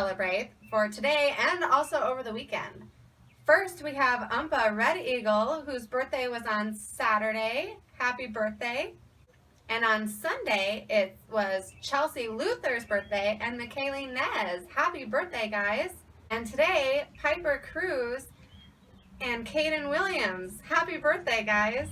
celebrate for today and also over the weekend. First, we have Umpa Red Eagle, whose birthday was on Saturday. Happy birthday. And on Sunday, it was Chelsea Luther's birthday and McKaylee Nez. Happy birthday, guys. And today, Piper Cruz and Caden Williams. Happy birthday, guys.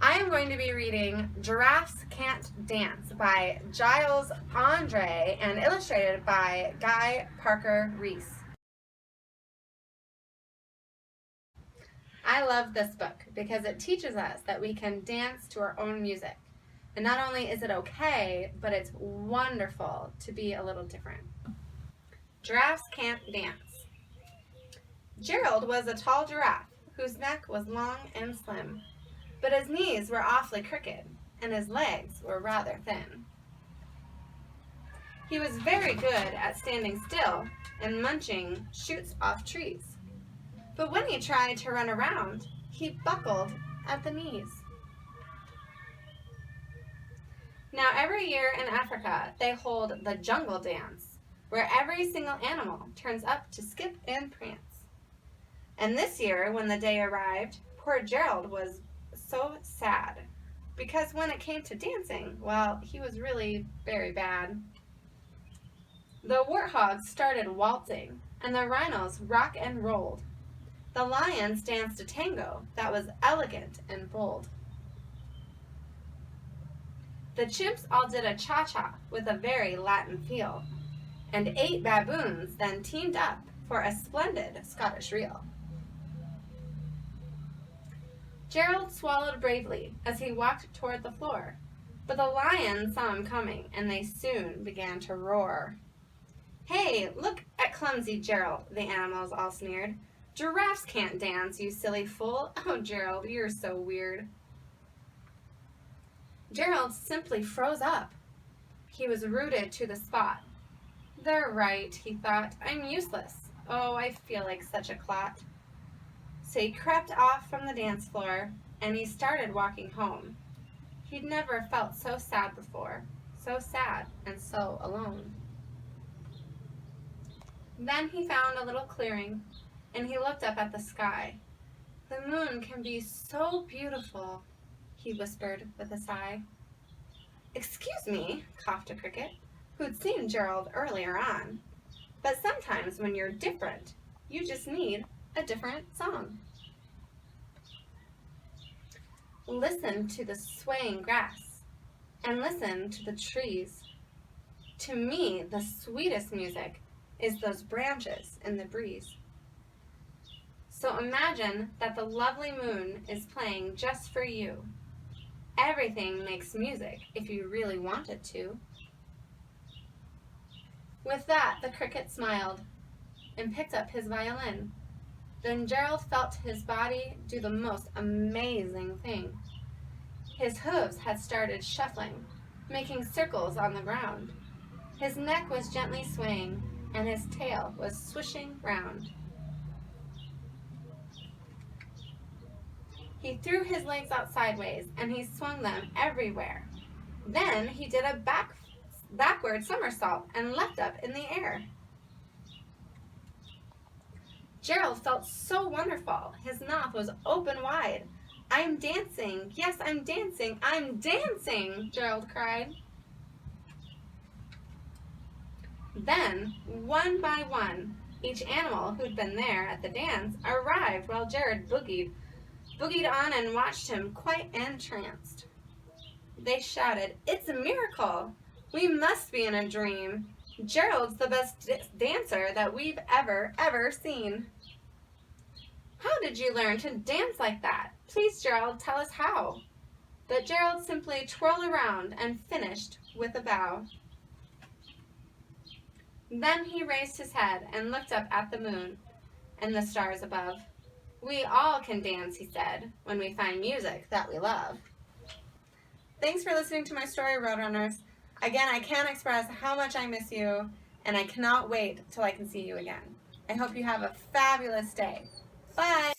I am going to be reading Giraffes Can't Dance by Giles Andre and illustrated by Guy Parker Reese. I love this book because it teaches us that we can dance to our own music. And not only is it okay, but it's wonderful to be a little different. Giraffes Can't Dance. Gerald was a tall giraffe whose neck was long and slim, but his knees were awfully crooked and his legs were rather thin. He was very good at standing still and munching shoots off trees, but when he tried to run around, he buckled at the knees. Now every year in Africa, they hold the jungle dance, where every single animal turns up to skip and prance. And this year, when the day arrived, poor Gerald was so sad, because when it came to dancing, well, he was really very bad. The warthogs started waltzing, and the rhinos rock and rolled. The lions danced a tango that was elegant and bold. The chimps all did a cha-cha with a very Latin feel, and 8 baboons then teamed up for a splendid Scottish reel. Gerald swallowed bravely as he walked toward the floor, but the lions saw him coming, and they soon began to roar. "Hey, look at clumsy Gerald," the animals all sneered. "Giraffes can't dance, you silly fool. Oh, Gerald, you're so weird." Gerald simply froze up. He was rooted to the spot. "They're right," he thought. "I'm useless. Oh, I feel like such a clot." So he crept off from the dance floor, and he started walking home. He'd never felt so sad before, so sad and so alone. Then he found a little clearing, and he looked up at the sky. "The moon can be so beautiful," he whispered with a sigh. "Excuse me," coughed a cricket, who'd seen Gerald earlier on, "but sometimes when you're different, you just need a different song." Listen to the swaying grass, and listen to the trees. To me, the sweetest music is those branches in the breeze. So imagine that the lovely moon is playing just for you. Everything makes music if you really want it to. With that, the cricket smiled and picked up his violin. Then Gerald felt his body do the most amazing thing. His hooves had started shuffling, making circles on the ground. His neck was gently swaying, and his tail was swishing round. He threw his legs out sideways, and he swung them everywhere. Then he did a backward somersault and leapt up in the air. Gerald felt so wonderful. His mouth was open wide. "I'm dancing. Yes, I'm dancing. I'm dancing," Gerald cried. Then, one by one, each animal who'd been there at the dance arrived while Gerald boogied on and watched him quite entranced. They shouted, "It's a miracle! We must be in a dream. Gerald's the best dancer that we've ever seen." "How did you learn to dance like that? Please, Gerald, tell us how." But Gerald simply twirled around and finished with a bow. Then he raised his head and looked up at the moon and the stars above. "We all can dance," he said, "when we find music that we love." Thanks for listening to my story, Roadrunners. Again, I can't express how much I miss you, and I cannot wait till I can see you again. I hope you have a fabulous day. Bye!